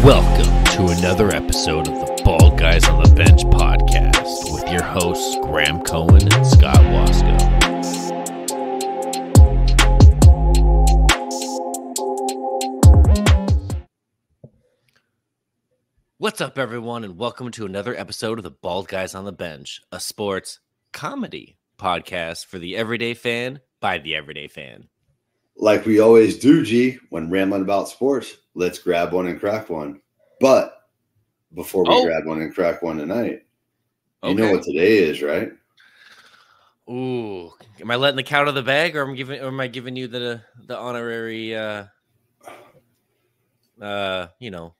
Welcome to another episode of the Bald Guys on the Bench podcast with your hosts Graham Cohen and Scott Wasco. What's up, everyone, and welcome to another episode of the Bald Guys on the Bench, a sports comedy podcast for the everyday fan by the everyday fan. Like we always do, G, when rambling about sports, let's grab one and crack one. But before we grab one and crack one tonight, you know what today is, right? Ooh, am I letting the cat out of the bag, or am I giving you the honorary? You know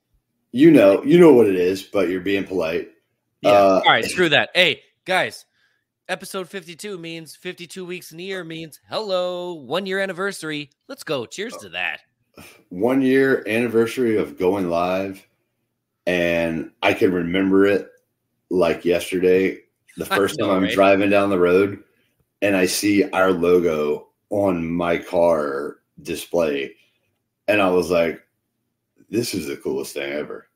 what it is, but you're being polite. Yeah. All right, screw that. Hey, guys. Episode 52 means 52 weeks in a year means hello, 1 year anniversary. Let's go. Cheers to that. 1 year anniversary of going live. And I can remember it like yesterday. The first time I'm driving down the road and I see our logo on my car display. And I was like, this is the coolest thing ever.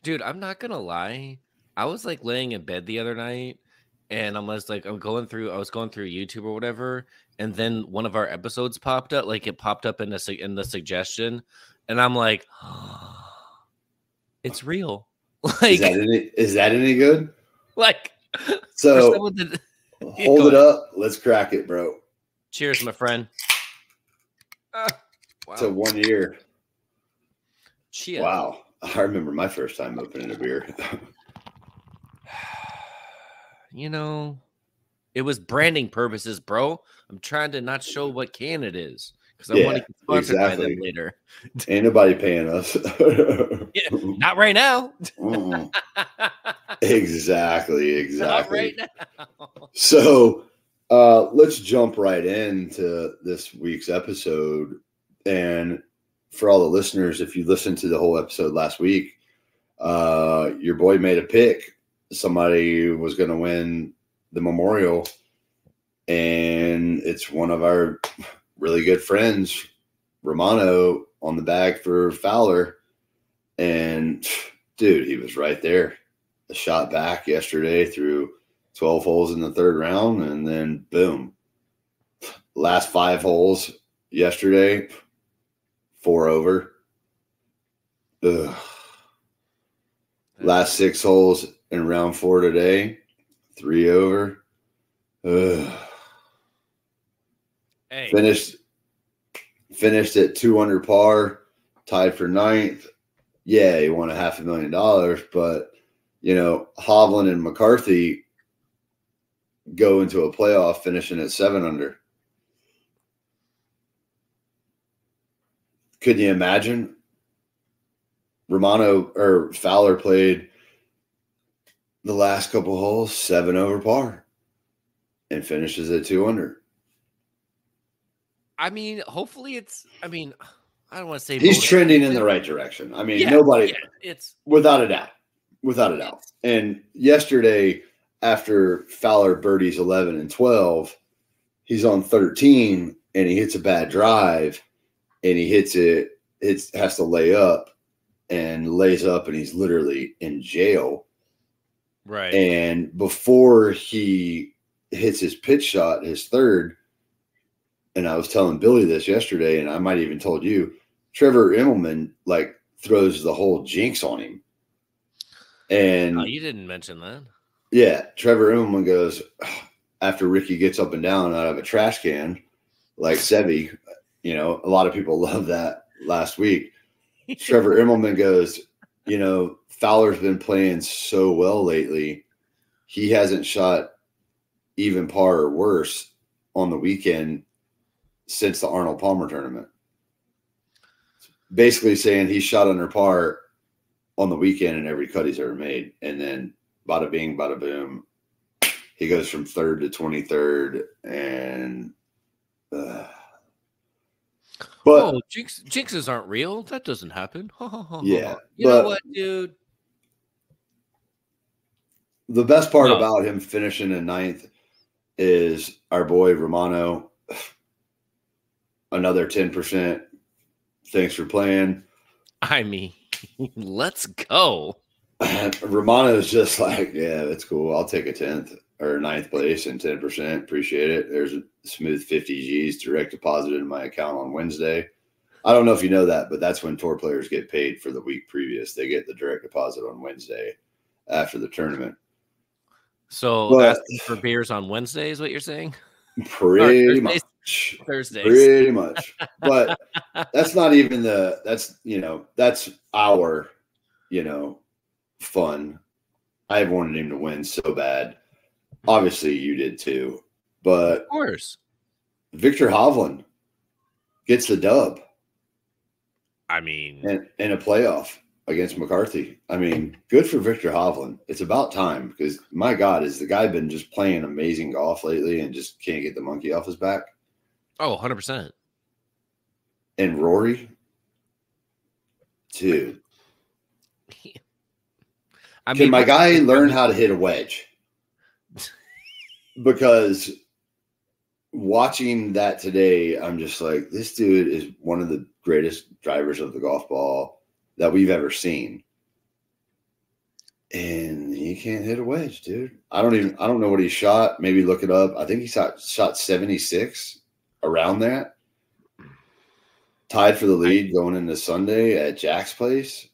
Dude, I'm not going to lie. I was like laying in bed the other night. And I was going through YouTube or whatever, and then one of our episodes popped up. Like it popped up in the suggestion, and I'm like, oh, it's real. Like, is that any good? Like, so hold it up. Let's crack it, bro. Cheers, my friend. Wow. To 1 year. Cheers. Wow, I remember my first time opening a beer. You know, it was branding purposes, bro. I'm trying to not show what can it is because I want to get sponsored by them later. Ain't nobody paying us. Not right now. Exactly. Not right now. So let's jump right into this week's episode. And for all the listeners, if you listened to the whole episode last week, your boy made a pick. Somebody was going to win the Memorial, and it's one of our really good friends, Romano, on the bag for Fowler. And dude, he was right there. A shot back yesterday through 12 holes in the third round, and then boom. Last 5 holes yesterday, 4 over. Ugh. Last 6 holes in round 4 today, 3 over. Ugh. Hey. Finished at 2 under par, tied for 9th. Yeah, he won $500,000, but Hovland and McCarthy go into a playoff finishing at 7 under. Could you imagine? Romano or Fowler played the last couple holes 7 over par and finishes at 2 under. I mean, hopefully I don't want to say he's trending in the right direction. I mean, it's without a doubt. And yesterday, after Fowler birdies 11 and 12, he's on 13 and he hits a bad drive and he hits it. It has to lay up and lays up, and he's literally in jail. Right. And before he hits his pitch shot, his third, and I was telling Billy this yesterday, and I might even told you, Trevor Immelman throws the whole jinx on him. And you didn't mention that. Yeah, Trevor Immelman goes after Ricky gets up and down out of a trash can, like Sevi. A lot of people love that last week. Trevor Immelman goes, Fowler's been playing so well lately. He hasn't shot even par or worse on the weekend since the Arnold Palmer tournament. Basically saying he shot under par on the weekend in every cut he's ever made. And then bada bing, bada boom. He goes from 3rd to 23rd. And but jinxes aren't real. That doesn't happen. Yeah. You know what, dude? The best part about him finishing in 9th is our boy Romano. Another 10%. Thanks for playing. I mean, Let's go. Romano is just like, yeah, that's cool. I'll take a 10th or 9th place and 10%. Appreciate it. There's a smooth 50 Gs direct deposited in my account on Wednesday. I don't know if you know that, but that's when tour players get paid for the week previous. They get the direct deposit on Wednesday after the tournament. So asking for beers on Wednesday is what you're saying? Pretty much. Thursdays. Pretty much. But that's not even that's our, fun. I wanted him to win so bad. Obviously you did too. But of course. Victor Hovland gets the dub. I mean, in a playoff against McCarthy. I mean, good for Victor Hovland. It's about time because, my God, has the guy been just playing amazing golf lately and just can't get the monkey off his back? Oh, 100%. And Rory, dude. Can my guy learn how to hit a wedge? Because watching that today, I'm just like, this dude is one of the greatest drivers of the golf ball that we've ever seen. And he can't hit a wedge, dude. I don't know what he shot. Maybe look it up. I think he shot 76, around that. Tied for the lead going into Sunday at Jack's place.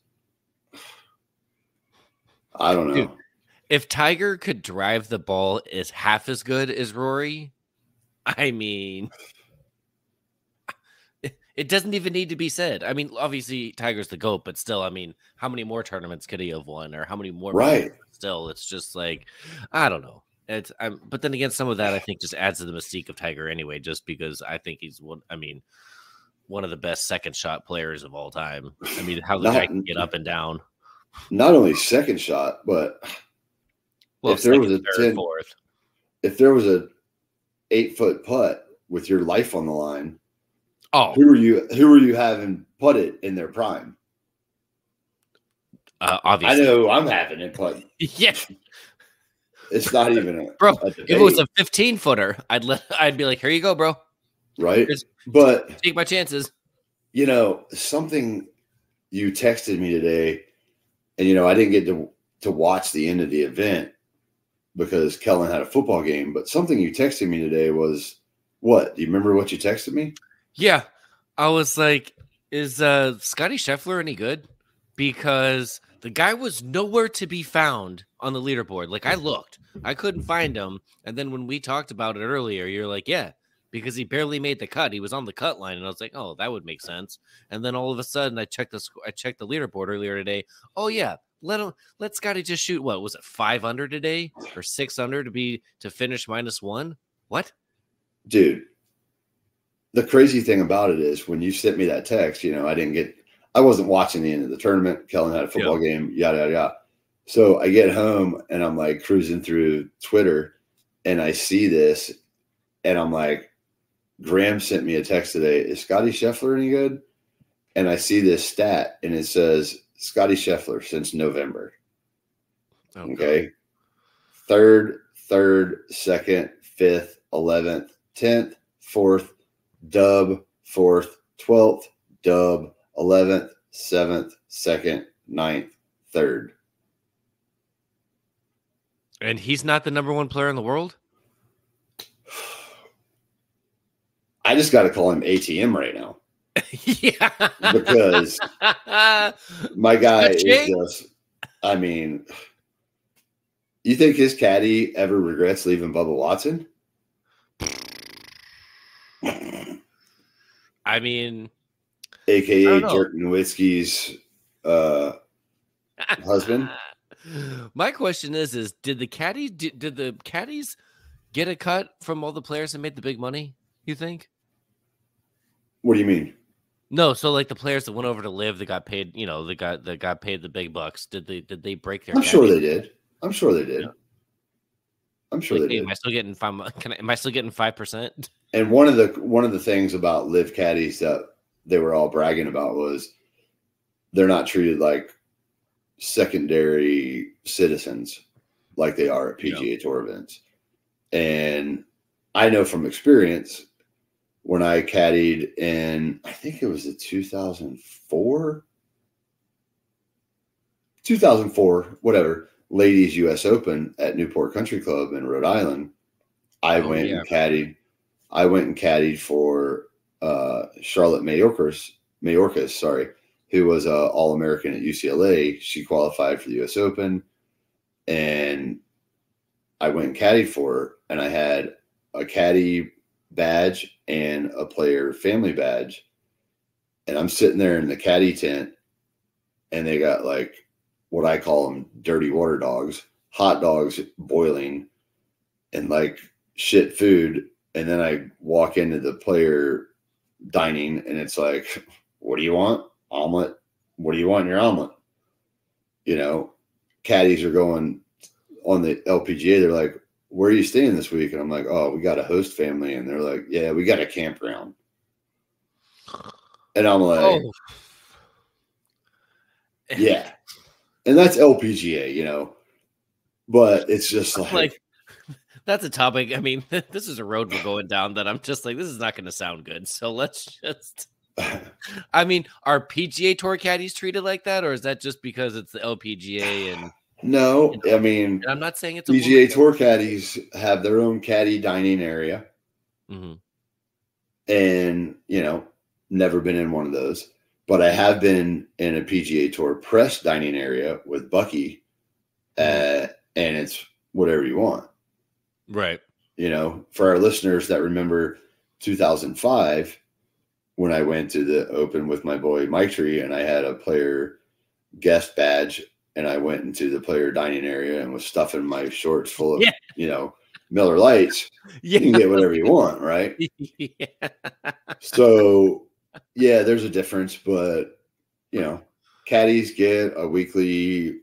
I don't know. Dude, if Tiger could drive the ball as half as good as Rory, I mean, it doesn't even need to be said. I mean, obviously Tiger's the GOAT, but still, I mean, how many more tournaments could he have won, or how many more? Right. Still, it's just like, I don't know. But then again, some of that I think just adds to the mystique of Tiger anyway, just because I think he's one of the best second shot players of all time. I mean, how the guy can get up and down. Not only second shot, but if there was if there was a 8-foot putt with your life on the line, who are you having putted in their prime? Obviously, I know I'm having it putt. Yeah, it's not even a if it was a 15-footer, I'd be like, here you go, bro. Right, but take my chances. Something you texted me today, and I didn't get to watch the end of the event because Kellen had a football game. But something you texted me today was what? Do you remember what you texted me? Yeah, I was like, is Scotty Scheffler any good? Because the guy was nowhere to be found on the leaderboard. Like, I looked, I couldn't find him. And then when we talked about it earlier, you're like, yeah, because he barely made the cut. He was on the cut line, and I was like, oh, that would make sense. And then all of a sudden, I checked the leaderboard earlier today. Oh yeah, let Scotty just shoot. What was it, 5 under today or 6 under to finish -1? What, dude? The crazy thing about it is when you sent me that text, I wasn't watching the end of the tournament. Kellen had a football game, yada, yada, yada. So I get home and I'm like cruising through Twitter and I see this and I'm like, Graham sent me a text today. Is Scotty Scheffler any good? And I see this stat and it says Scotty Scheffler since November. Okay. 3rd, 2nd, 5th, 11th, 10th, 4th, dub, 4th, 12th, dub, 11th, 7th, 2nd, 9th, 3rd. And he's not the number 1 player in the world? I just got to call him ATM right now. Yeah. Because my guy is just, you think his caddy ever regrets leaving Bubba Watson? I mean, AKA Dirk Nowitzki's husband. My question is did the caddies get a cut from all the players that made the big money, you think? What do you mean? No, so like the players that went over to live that got paid, that got paid the big bucks, did they break their I'm sure they did. I'm sure they did. Yeah. I'm sure they did. Am I still getting 5%? And one of the things about live caddies that they were all bragging about was they're not treated like secondary citizens like they are at PGA Tour events. And I know from experience when I caddied in, I think it was the 2004 2004, whatever, ladies US Open at Newport Country Club in Rhode Island. I went and caddied for Charlotte Mayorkas, sorry, who was a All-American at UCLA. She qualified for the US Open, and I went and caddied for her, and I had a caddy badge and a player family badge. And I'm sitting there in the caddy tent, and they got like what I call them dirty water dogs, hot dogs boiling, and like shit food. And then I walk into the player dining, and it's like, what do you want? Omelet. What do you want in your omelet? You know, caddies are going on the LPGA. They're like, where are you staying this week? And I'm like, oh, we got a host family. And they're like, yeah, we got a campground. And I'm like, oh. Yeah. And that's LPGA, you know, but it's just like that's a topic. I mean, this is a road we're going down that I'm just like, this is not going to sound good. So let's just, I mean, are PGA Tour caddies treated like that? Or is that just because it's the LPGA? And no, I mean, I'm not saying it's PGA Tour caddies have their own caddy dining area. Mm-hmm. And, you know, never been in one of those. But I have been in a PGA Tour press dining area with Bucky, and it's whatever you want. Right. You know, for our listeners that remember 2005, when I went to the Open with my boy Meichtry, and I had a player guest badge, and I went into the player dining area and was stuffing my shorts full of, you know, Miller Lights. You can get whatever you want, right? So, yeah, there's a difference, but, you know, caddies get a weekly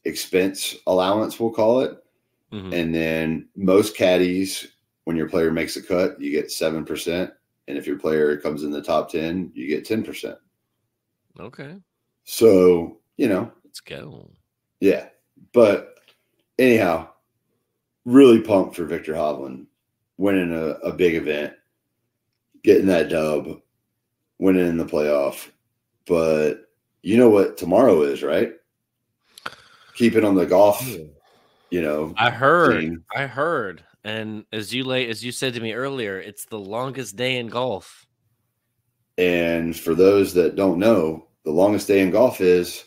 expense allowance, we'll call it. Mm-hmm. And then most caddies, when your player makes a cut, you get 7%. And if your player comes in the top 10, you get 10%. Okay. So, you know. Let's go. Yeah. But anyhow, really pumped for Victor Hovland winning a big event, getting that dub, winning in the playoff. But you know what tomorrow is, right? Keeping on the golf, you know. I heard. And as you said to me earlier, it's the longest day in golf. And for those that don't know, the longest day in golf is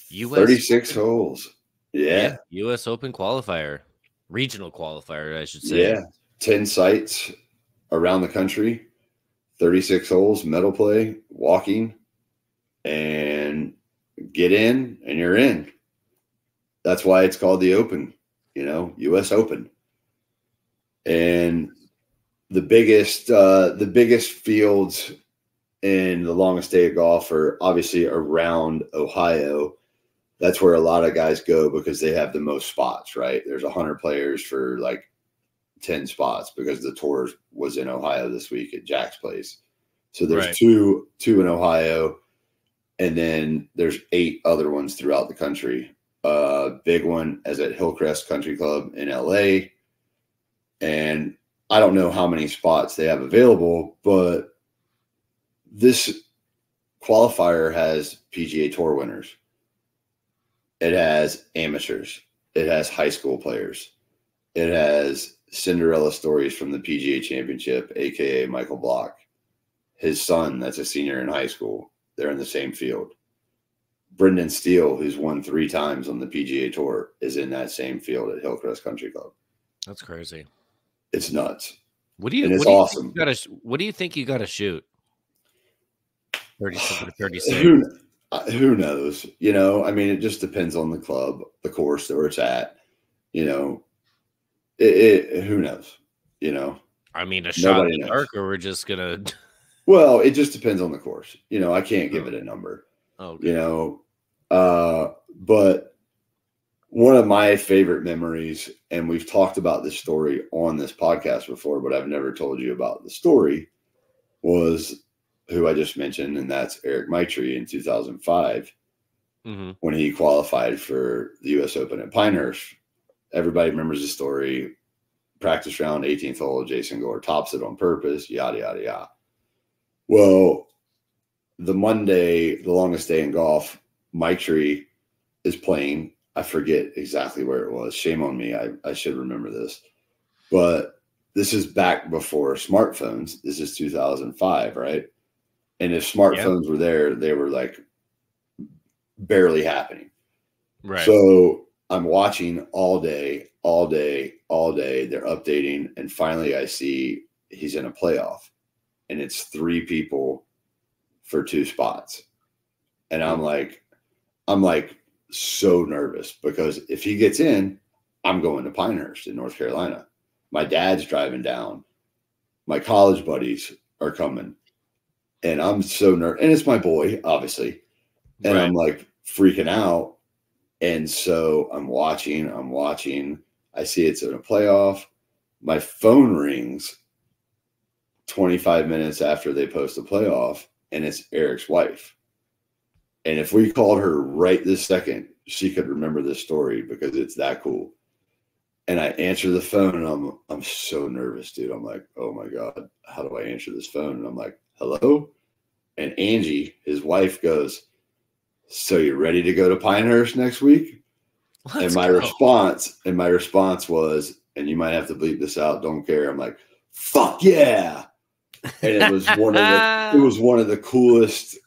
US 36 holes. Yeah. US Open Qualifier. Regional qualifier, I should say. Yeah. 10 sites around the country. 36 holes, medal play, walking, and get in, and you're in. That's why it's called the Open, you know, US Open. And the biggest fields in the longest day of golf are obviously around Ohio. That's where a lot of guys go because they have the most spots, right? There's 100 players for like 10 spots because the tour was in Ohio this week at Jack's place. So there's two in Ohio, and then there's 8 other ones throughout the country. Big one is at Hillcrest Country Club in LA. And I don't know how many spots they have available, but this qualifier has PGA Tour winners. It has amateurs. It has high school players. It has Cinderella stories from the PGA Championship, a.k.a. Michael Block. His son, that's a senior in high school. They're in the same field. Brendan Steele, who's won 3 times on the PGA Tour, is in that same field at Hillcrest Country Club. That's crazy. It's nuts. It's awesome. What do you think you got to shoot? 37 to 36. Who knows? You know, I mean, it just depends on the club, the course where it's at. You know, who knows? You know, I mean, a shot in the dark, or we're just gonna. Well, it just depends on the course. You know, I can't give it a number. Okay. You know, but one of my favorite memories, and we've talked about this story on this podcast before, but I've never told you about the story, was who I just mentioned, and that's Eric Meichtry in 2005 when he qualified for the US Open at Pinehurst. Everybody remembers the story. Practice round, 18th hole, Jason Gore tops it on purpose, yada, yada, yada. Well, the Monday, the longest day in golf, Meichtry is playing. I forget exactly where it was. Shame on me. I should remember this. But this is back before smartphones. This is 2005, right? And if smartphones were there, they were like barely happening. Right. So I'm watching all day. They're updating. And finally I see he's in a playoff. And it's 3 people for 2 spots. And I'm like so nervous because if he gets in, I'm going to Pinehurst in North Carolina. My dad's driving down. My college buddies are coming. And I'm so nervous. And it's my boy, obviously. And right. I'm like freaking out. And so I'm watching. I see it's in a playoff. My phone rings 25 minutes after they post the playoff, and it's Eric's wife. And if we called her right this second, she could remember this story because it's that cool. And I answer the phone, and I'm so nervous, dude. I'm like, oh my God, how do I answer this phone? And I'm like, hello? And Angie, his wife, goes, so you ready to go to Pinehurst next week? And my response was, and you might have to bleep this out, don't care. I'm like, fuck yeah. And it was one of the coolest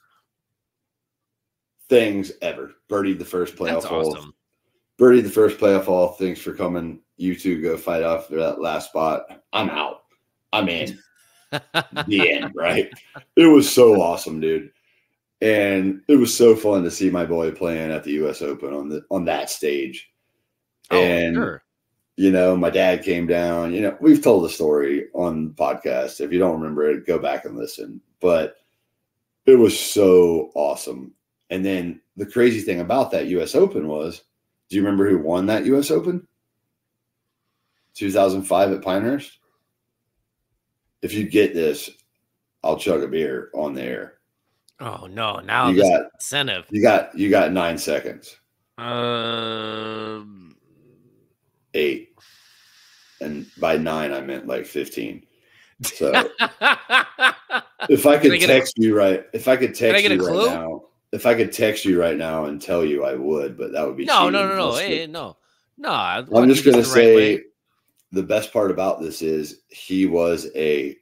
things ever. Birdied the first playoff hole. Awesome. Birdied the first playoff hole. Thanks for coming. You two go fight off for that last spot. I'm out. I'm in. The end, right? It was so awesome, dude. And it was so fun to see my boy playing at the US Open on that stage. And sure. You know, my dad came down. You know, we've told the story on the podcast. If you don't remember it, go back and listen. But it was so awesome. And then the crazy thing about that US Open was, do you remember who won that US Open? 2005 at Pinehurst? If you get this, I'll chug a beer on the air. Oh no! Now you got incentive. You got 9 seconds. 8, and by 9 I meant like 15. So if I could text you right now and tell you, I would, but that would be no. Hey, no. I'm just gonna say the best part about this is he was a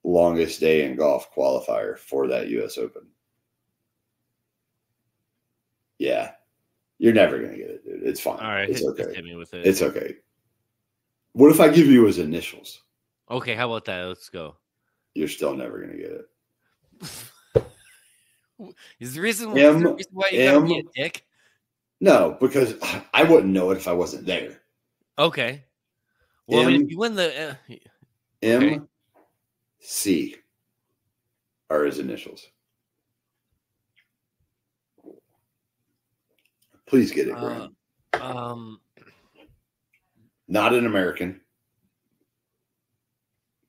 longest day in golf qualifier for that US Open. Yeah. You're never going to get it, dude. It's fine. All right. It's okay. Hit me with it. It's okay. What if I give you his initials? Okay. How about that? Let's go. You're still never going to get it. Is the reason why you got to be a dick? No, because I wouldn't know it if I wasn't there. Okay. Well, I mean, if you win the MC are his initials. Please get it, Graham. Not an American.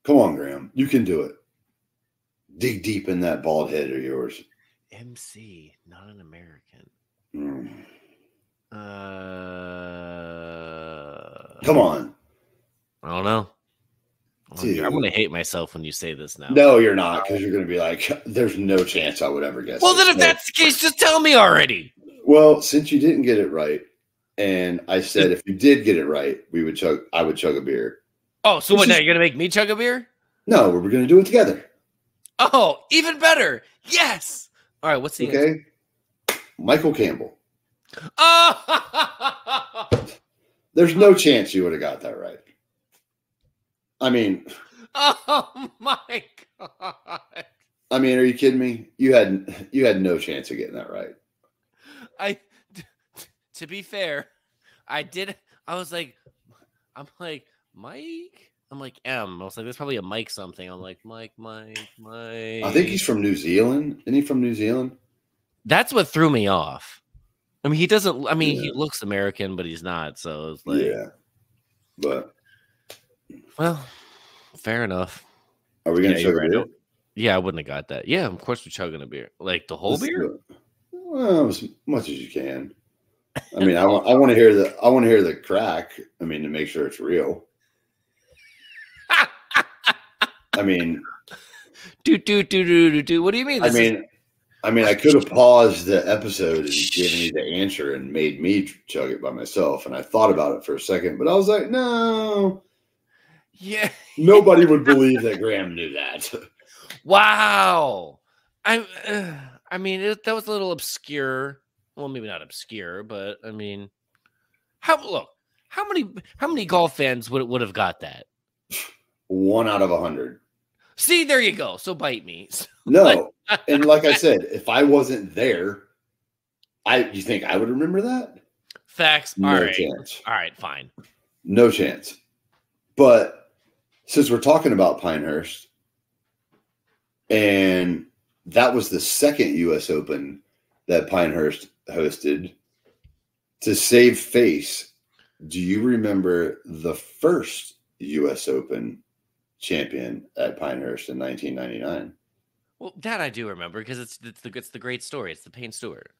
Come on, Graham. You can do it. Dig deep in that bald head of yours. MC, not an American. Come on. I don't know. I'm going to hate myself when you say this now. No, you're not, because you're going to be like, there's no chance I would ever guess. Well, then if that's the case, just tell me already. Well, since you didn't get it right, and I said if you did get it right, I would chug a beer. Oh, so what, now you're going to make me chug a beer? No, we're going to do it together. Oh, even better. Yes. All right, what's the answer? Michael Campbell. Oh! There's no chance you would have got that right. I mean, oh my God. I mean, are you kidding me? You had no chance of getting that right. To be fair, I was like, I'm like, Mike? I'm like, M. I was like, there's probably a Mike something. I'm like, Mike. I think he's from New Zealand. Isn't he from New Zealand? That's what threw me off. I mean, he doesn't, he looks American, but he's not. So it's like, yeah. But, well, fair enough. Are we going to chug a beer? Yeah, I wouldn't have got that. Yeah, of course we're chugging a beer. Like the whole beer? Well, as much as you can. I mean, I want to hear the crack. I mean, to make sure it's real. I mean, do. What do you mean? I mean, I could have paused the episode and given you the answer and made me chug it by myself. And I thought about it for a second, but I was like, no. Yeah. Nobody would believe that Graham knew that. Wow. I mean, that was a little obscure. Well, maybe not obscure, but I mean, how many golf fans would have got that? 1 out of 100. See, there you go. So bite me. No. And like I said, if I wasn't there, you think I would remember that? Facts. No chance. All right, fine. No chance. But since we're talking about Pinehurst, and that was the second US Open that Pinehurst hosted, to save face, do you remember the first US Open champion at Pinehurst in 1999? Well, that I do remember because it's the great story. It's the Payne Stewart.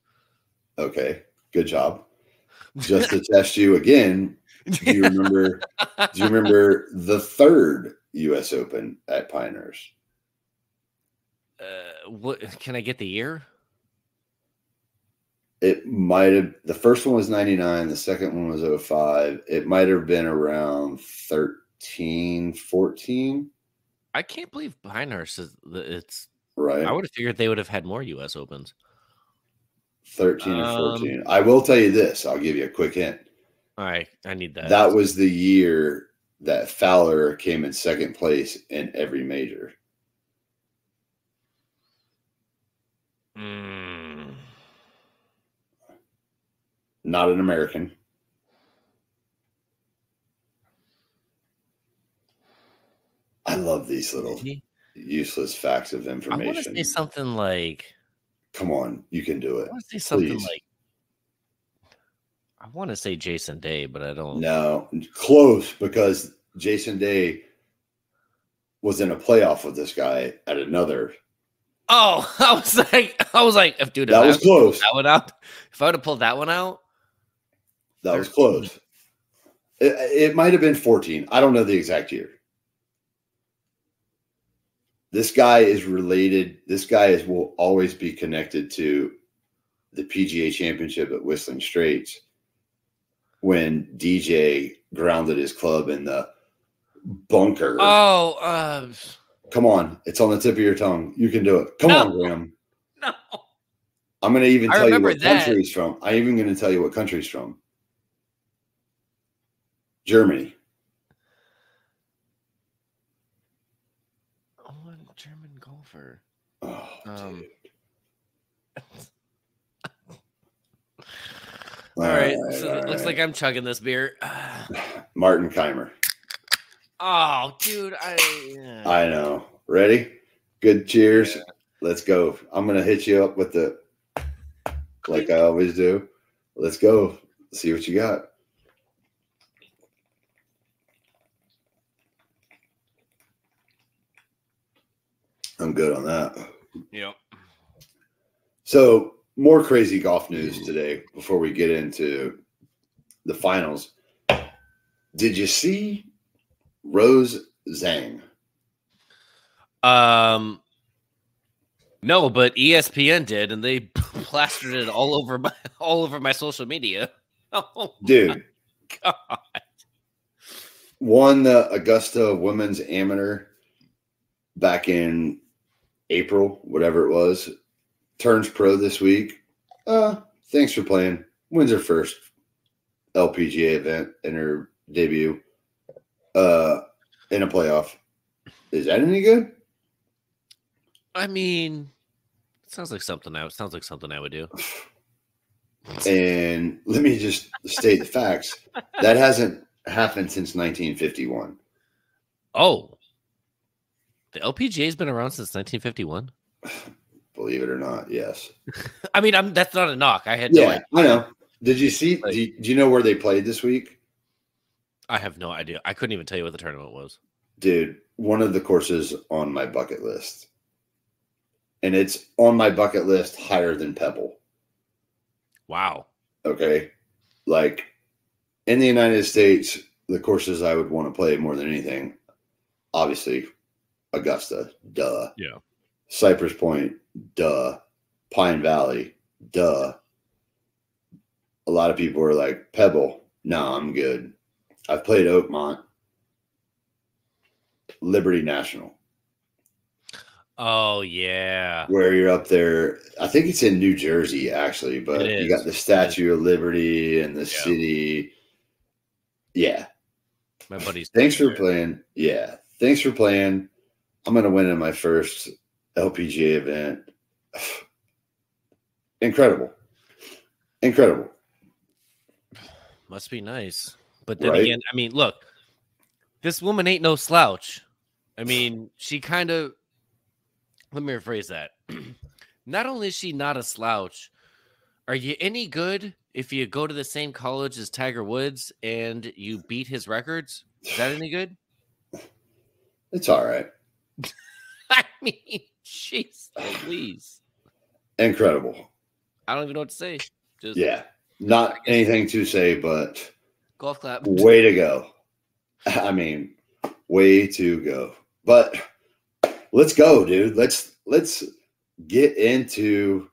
Okay, good job. Just to test you again, do you remember the third US Open at Pinehurst? What can I get the year? It might have, the first one was 99, the second one was 05. It might have been around 13, 14. I can't believe Pinehurst it's right. I would have figured they would have had more US Opens. 13 or 14. I will tell you this. I'll give you a quick hint. All right. I need that. That was the year that Fowler came in second place in every major. Not an American. I love these little useless facts of information. I want to say something like, come on, you can do it. I want to say something like, I want to say Jason Day, but I don't. No, close, because Jason Day was in a playoff with this guy at another. Oh, I was like, dude, that was close. That one out. If I would have pulled that one out, that was close. It might have been 14. I don't know the exact year. This guy is related. This guy will always be connected to the PGA Championship at Whistling Straits when DJ grounded his club in the bunker. Oh, come on. It's on the tip of your tongue. You can do it. Come on, Graham. No. I'm going to even tell you what country he's from. I'm even going to tell you what country he's from. Germany. Oh, a German golfer. Oh, dude. All right. So it looks like I'm chugging this beer. Martin Keimer. Oh, dude. I know. Ready? Good cheers. Yeah. Let's go. I'm going to hit you up with the, like I always do. Let's go. See what you got. I'm good on that. Yep. So, more crazy golf news today before we get into the finals. Did you see Rose Zhang? No, but ESPN did, and they plastered it all over my social media. Oh, dude. God. Won the Augusta Women's Amateur back in April, whatever it was. Turns pro this week. Thanks for playing. Wins her first LPGA event in her debut in a playoff. Is that any good? I mean, it sounds like something I would do. And let me just state the facts. That hasn't happened since 1951. Oh. The LPGA has been around since 1951? Believe it or not, yes. I mean, that's not a knock. I had no idea. I know. Did you see? Do you know where they played this week? I have no idea. I couldn't even tell you what the tournament was. Dude, one of the courses on my bucket list. And it's on my bucket list higher than Pebble. Wow. Okay. Like, in the United States, the courses I would want to play more than anything, obviously, Augusta, duh. Yeah. Cypress Point, duh. Pine Valley. Duh. A lot of people are like, Pebble. No, I'm good. I've played Oakmont. Liberty National. Oh, yeah. Where you're up there. I think it's in New Jersey, actually, but you got the Statue of Liberty and the city. Yeah. My buddy's Thanks for playing. Yeah. Thanks for playing. I'm going to win in my first LPGA event. Incredible. Incredible. Must be nice. But then again, I mean, look, this woman ain't no slouch. I mean, she kind of, let me rephrase that. Not only is she not a slouch, are you any good if you go to the same college as Tiger Woods and you beat his records? Is that any good? It's all right. I mean, jeez, please. Incredible. I don't even know what to say. Just not anything to say, but golf clap. Way to go. I mean, way to go. But let's go, dude. Let's get into.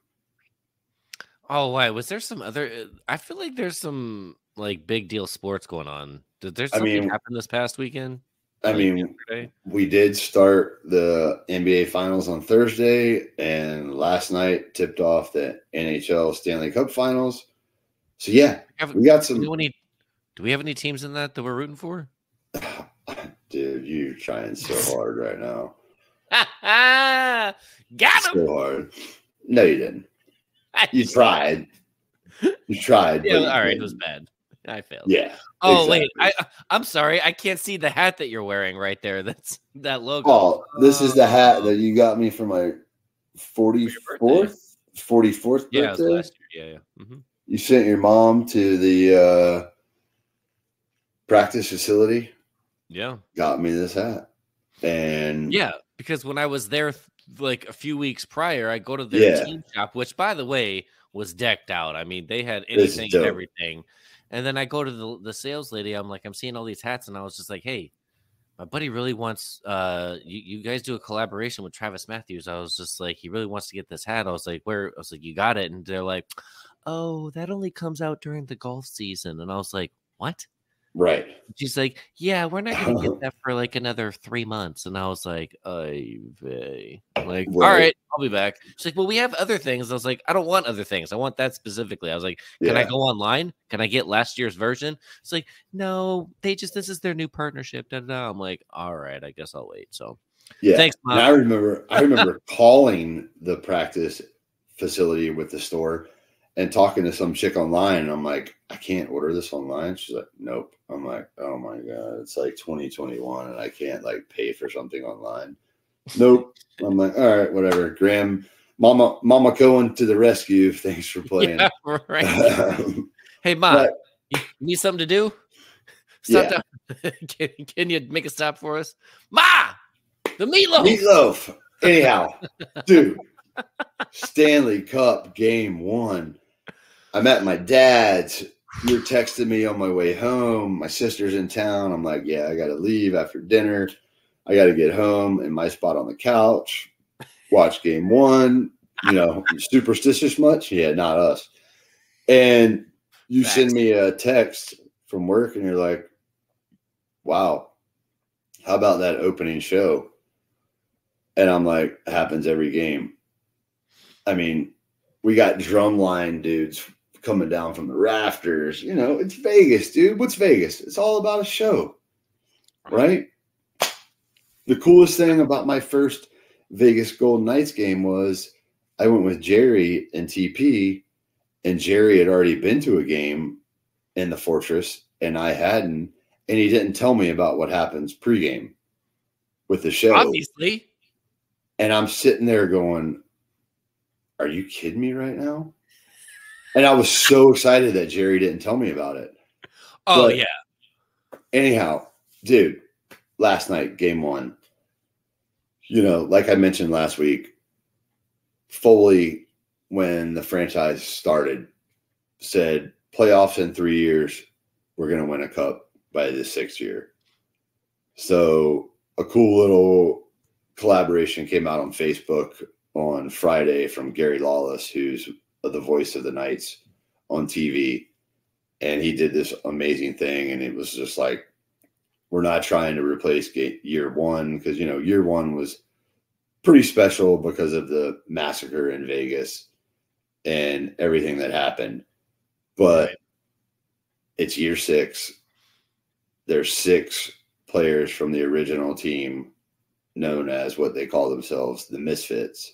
Oh, why was there some other? I feel like there's some like big deal sports going on. Did there something happen this past weekend? I mean, yesterday? We did start the NBA Finals on Thursday, and last night tipped off the NHL Stanley Cup Finals. So yeah, we got some. Do we have any teams in that we're rooting for? Dude, you're trying so hard right now. Got him. So hard. No, you didn't. You tried. You tried. Yeah, all right. It was bad. I failed. Yeah. Oh, exactly. Wait. I'm sorry. I can't see the hat that you're wearing right there. That's that logo. Oh, this is the hat that you got me for my 44th birthday. Yeah, it was last year. Yeah. Mm-hmm. You sent your mom to the practice facility. Yeah. Got me this hat. And yeah, because when I was there like a few weeks prior, I go to their team shop, which by the way was decked out. I mean, they had anything and everything. And then I go to the sales lady. I'm like, I'm seeing all these hats, and I was just like, hey, my buddy really wants you guys do a collaboration with Travis Matthews. I was just like, he really wants to get this hat. I was like, where? I was like, you got it. And they're like, oh, that only comes out during the golf season. And I was like, what? Right. She's like, yeah, we're not going to get that for like another 3 months. And I was like, all right, I'll be back. She's like, well, we have other things. I was like, I don't want other things. I want that specifically. I was like, can I go online? Can I get last year's version? It's like, no, this is their new partnership. Da, da, da. I'm like, all right, I guess I'll wait. So yeah, thanks, Mom. And I remember calling the practice facility with the store and talking to some chick online, and I'm like, I can't order this online. She's like, nope. I'm like, oh my God, it's like 2021 and I can't like pay for something online. Nope. I'm like, all right, whatever. Graham, Mama Cohen to the rescue. Thanks for playing. Yeah, right. Hey, Mom, you need something to do? Stop down. Can you make a stop for us? Ma, the meatloaf. Meatloaf. Anyhow, dude, Stanley Cup Game 1. I'm at my dad's. You're texting me on my way home. My sister's in town. I'm like, yeah, I got to leave after dinner. I got to get home in my spot on the couch, watch Game 1. You know, superstitious much? Yeah, not us. And you send me a text from work and you're like, wow, how about that opening show? And I'm like, it happens every game. I mean, we got drumline dudes coming down from the rafters. You know, it's Vegas, dude. What's Vegas? It's all about a show, right? The coolest thing about my first Vegas Golden Knights game was I went with Jerry and TP, and Jerry had already been to a game in the Fortress, and I hadn't, and he didn't tell me about what happens pregame with the show. Obviously. And I'm sitting there going, are you kidding me right now? And I was so excited that Jerry didn't tell me about it. Oh, but yeah. Anyhow, dude, last night, Game 1, you know, like I mentioned last week, Foley, when the franchise started, said playoffs in 3 years, we're going to win a cup by the 6th year. So a cool little collaboration came out on Facebook on Friday from Gary Lawless, who's the voice of the Knights on TV. And he did this amazing thing. And it was just like, we're not trying to replace year one, because, you know, year one was pretty special because of the massacre in Vegas and everything that happened. But it's year 6. There's 6 players from the original team, known as what they call themselves, the Misfits,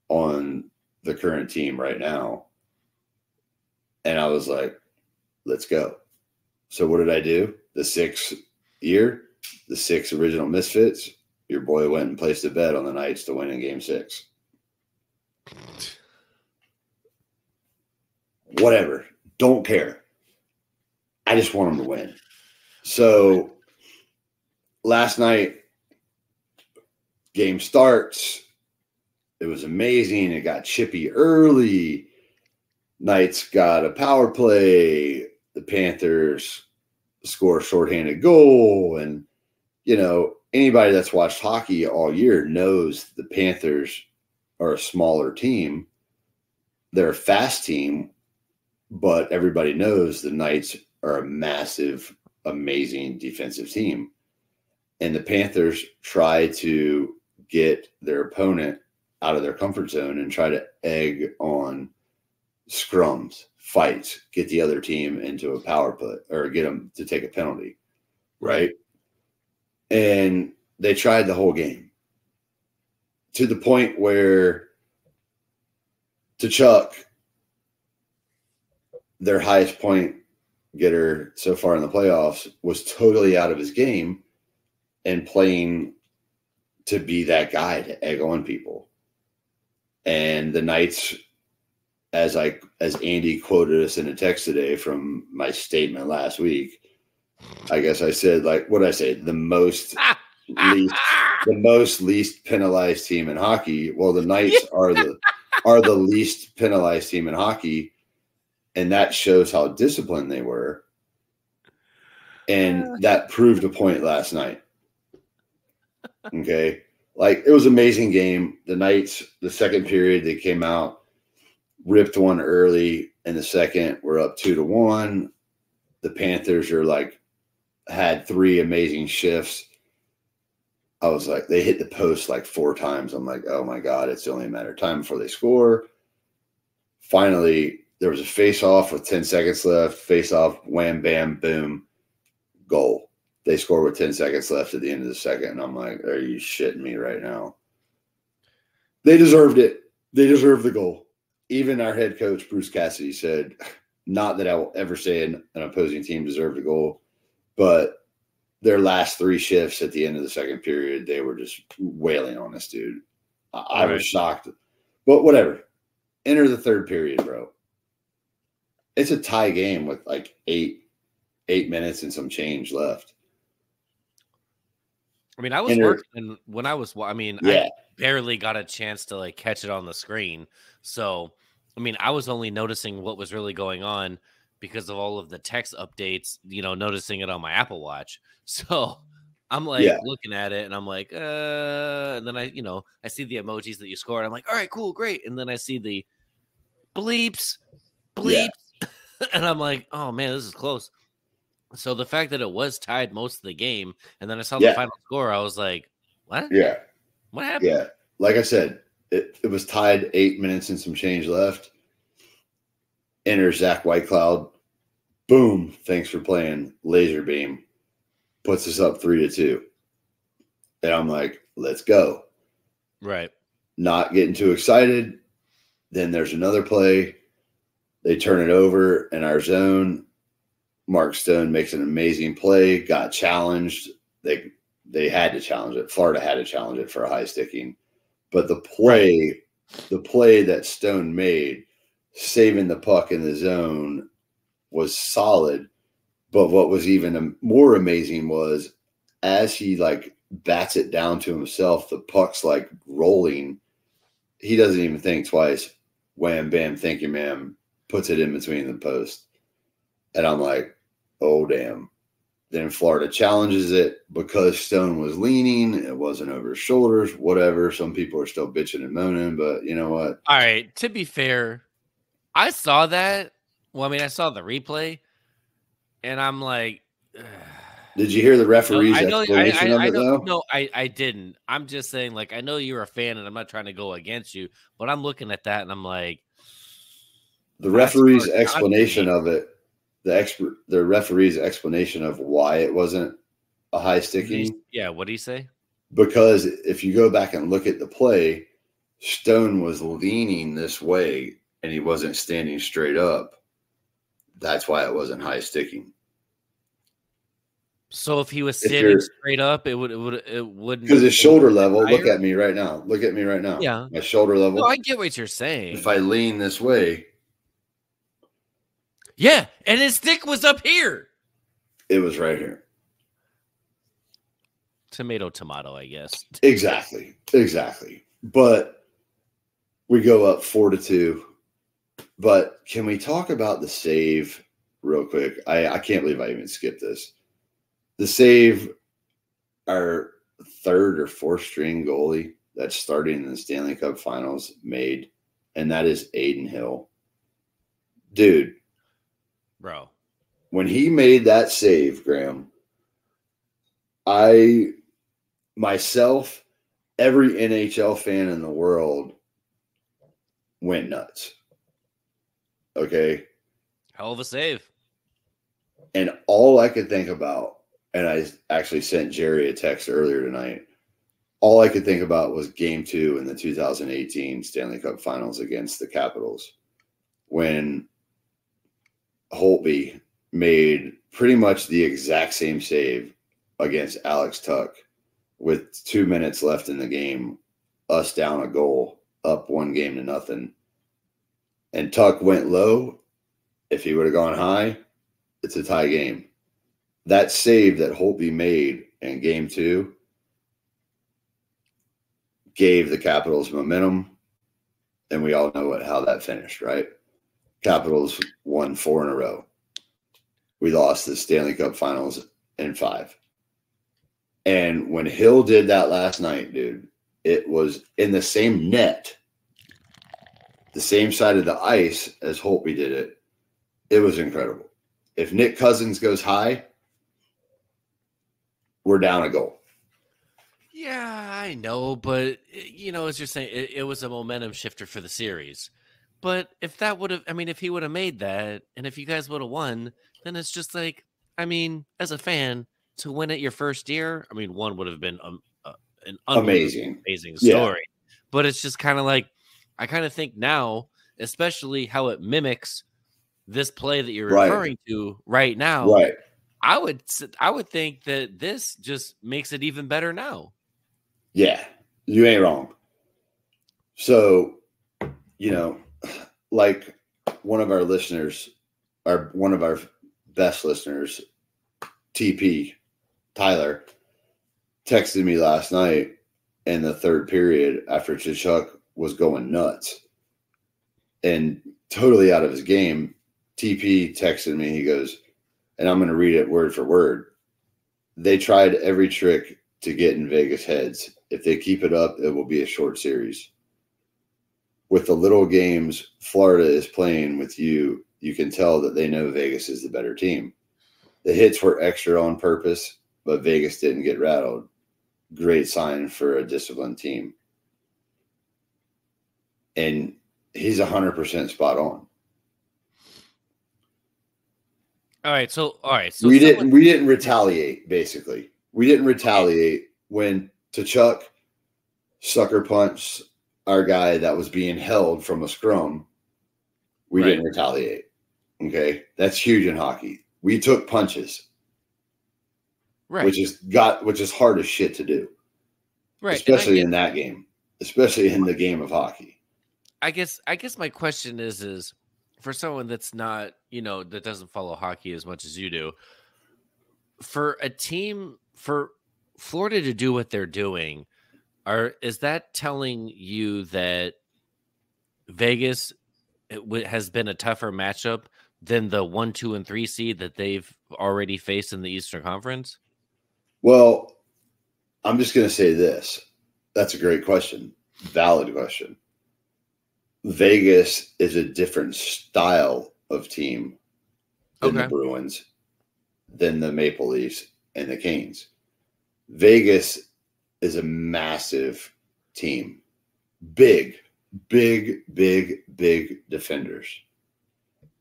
on the current team right now. And I was like, let's go. So what did I do? The 6th year, the 6 original Misfits, your boy went and placed a bet on the Knights to win in game 6. Whatever. Don't care. I just want them to win. So last night, game starts. It was amazing. It got chippy early. Knights got a power play. The Panthers score a shorthanded goal. And, you know, anybody that's watched hockey all year knows the Panthers are a smaller team. They're a fast team, but everybody knows the Knights are a massive, amazing defensive team. And the Panthers try to get their opponent out of their comfort zone and try to egg on scrums, fights, get the other team into a power play or get them to take a penalty, right? And they tried the whole game to the point where Chuck, their highest point getter so far in the playoffs, was totally out of his game and playing to be that guy to egg on people. And the Knights, as Andy quoted us in a text today from my statement last week, I guess I said, like, what did I say? The most least penalized team in hockey. Well, the Knights are the least penalized team in hockey, and that shows how disciplined they were. And that proved a point last night. Okay. Like, it was an amazing game. The Knights, the second period, they came out, ripped one early. In the second, we're up 2-1. The Panthers had 3 amazing shifts. I was like, they hit the post like 4 times. I'm like, oh my God, it's only a matter of time before they score. Finally, there was a face-off with 10 seconds left. Face-off, wham, bam, boom, goal. They score with 10 seconds left at the end of the second. And I'm like, are you shitting me right now? They deserved it. They deserved the goal. Even our head coach, Bruce Cassidy, said, not that I will ever say an opposing team deserved a goal, but their last 3 shifts at the end of the second period, they were just wailing on us, dude. I was shocked. But whatever. Enter the third period, bro. It's a tie game with like 8 minutes and some change left. I mean, I was working when I was. I mean, I barely got a chance to like catch it on the screen. So, I mean, I was only noticing what was really going on because of all of the text updates. You know, noticing it on my Apple Watch. So, I'm like looking at it, and I'm like, and then I see the emojis that you scored. I'm like, all right, cool, great. And then I see the bleeps, and I'm like, oh man, this is close. So the fact that it was tied most of the game, and then I saw the final score, I was like, what? Yeah. What happened? Yeah. Like I said, it was tied, 8 minutes and some change left. Enters Zach Whitecloud. Boom. Thanks for playing. Laser beam. Puts us up 3-2. And I'm like, let's go. Right. Not getting too excited. Then there's another play. They turn it over in our zone. Mark Stone makes an amazing play, got challenged. They had to challenge it. Florida had to challenge it for a high sticking. But the play that Stone made, saving the puck in the zone, was solid. But what was even more amazing was as he like bats it down to himself, the puck's like rolling. He doesn't even think twice. Wham, bam, thank you, ma'am. Puts it in between the posts. And I'm like, oh, damn. Then Florida challenges it because Stone was leaning. It wasn't over his shoulders, whatever. Some people are still bitching and moaning, but you know what? All right. To be fair, I saw that. Well, I mean, I saw the replay, and I'm like, did you hear the referee's I know, explanation of I it, know, though? no, I didn't. I'm just saying, like, I know you're a fan, and I'm not trying to go against you, but I'm looking at that, and I'm like, The referee's explanation me. of it, the referee's explanation of why it wasn't a high sticking. Yeah, what do you say? Because if you go back and look at the play, Stone was leaning this way and he wasn't standing straight up. That's why it wasn't high sticking. So if he was standing straight up, it wouldn't. Because his shoulder level. Look at me right now. Look at me right now. Yeah, my shoulder level. No, I get what you're saying. If I lean this way, yeah, and his stick was up here. It was right here. Tomato, I guess. Exactly. But we go up 4-2. But can we talk about the save real quick? I can't believe I even skipped this. The save, our third or fourth string goalie that's starting in the Stanley Cup Finals made, and that is Aiden Hill. Dude. Bro. When he made that save, Graham, myself, every NHL fan in the world went nuts. Okay? Hell of a save. And all I could think about, and I actually sent Jerry a text earlier tonight, all I could think about was Game 2 in the 2018 Stanley Cup Finals against the Capitals, when Holtby made pretty much the exact same save against Alex Tuck with 2 minutes left in the game, us down a goal, up 1-0. And Tuck went low. If he would have gone high, it's a tie game. That save that Holtby made in Game 2 gave the Capitals momentum, and we all know how that finished, right? Capitals won 4 in a row. We lost the Stanley Cup Finals in 5. And when Hill did that last night, dude, it was in the same net, the same side of the ice as Holtby did it. It was incredible. If Nick Cousins goes high, we're down a goal. Yeah, I know, but as you're saying, it was a momentum shifter for the series. But if that would have, if he would have made that, and if you guys would have won, then it's just like, as a fan, to win it your first year, one would have been an amazing story. Yeah. But it's just kind of like, I kind of think now, especially how it mimics this play that you're referring to right now. Right. I would think that this just makes it even better now. Yeah, you ain't wrong. So, like one of our listeners, one of our best listeners, TP, Tyler, texted me last night in the third period after Tkachuk was going nuts and totally out of his game. TP texted me. He goes, and I'm going to read it word for word. They tried every trick to get in Vegas heads. If they keep it up, it will be a short series. With the little games Florida is playing with you, you can tell that they know Vegas is the better team. The hits were extra on purpose, but Vegas didn't get rattled. Great sign for a disciplined team. And he's 100% spot on. All right. So we didn't retaliate, basically. We didn't retaliate when Tkachuk sucker punched our guy that was being held from a scrum. We didn't retaliate. Okay. That's huge in hockey. We took punches. Right. Which is hard as shit to do. Right. Especially in that game. Especially in the game of hockey. I guess my question is for someone that's not, that doesn't follow hockey as much as you do, for a team, for Florida to do what they're doing, is that telling you that Vegas has been a tougher matchup than the 1, 2, and 3 seed that they've already faced in the Eastern Conference? Well, I'm just going to say this. That's a great question. Valid question. Vegas is a different style of team than the Bruins, than the Maple Leafs and the Canes. Vegas is a massive team. Big defenders.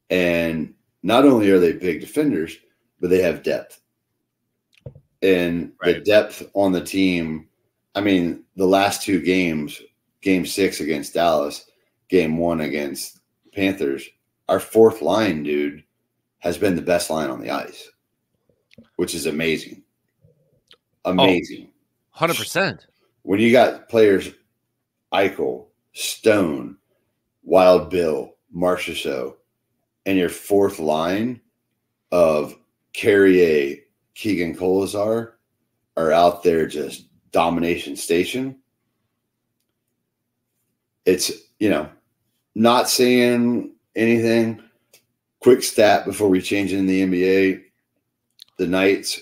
And not only are they big defenders, but they have depth. And the depth on the team, I mean, the last 2 games, game 6 against Dallas, game 1 against Panthers, our 4th line, dude, has been the best line on the ice, which is amazing. Amazing. 100%. When you got players Eichel, Stone, Wild Bill, Marchessault, and your 4th line of Carrier, Keegan Kolazar are out there just domination station. It's, not saying anything. Quick stat before we change into the NBA. The Knights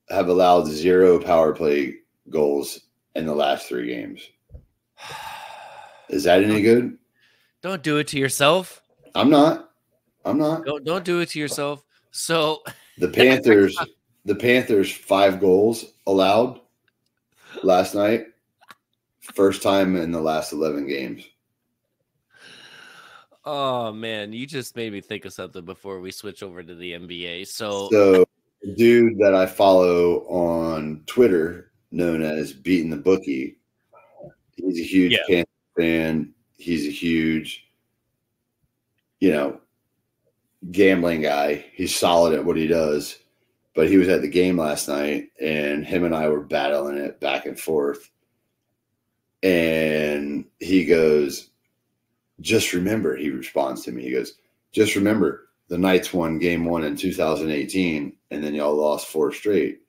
have allowed 0 power play goals in the last 3 games. Is that any good? Don't do it to yourself. I'm not. Don't do it to yourself. So the Panthers 5 goals allowed last night. First time in the last 11 games. Oh man, you just made me think of something before we switch over to the NBA. So the dude that I follow on Twitter, known as Beating the Bookie, he's a huge Panther fan. He's a huge, gambling guy. He's solid at what he does. But he was at the game last night, and him and I were battling it back and forth. And he goes, just remember, he responds to me. He goes, just remember, the Knights won game 1 in 2018, and then y'all lost 4 straight.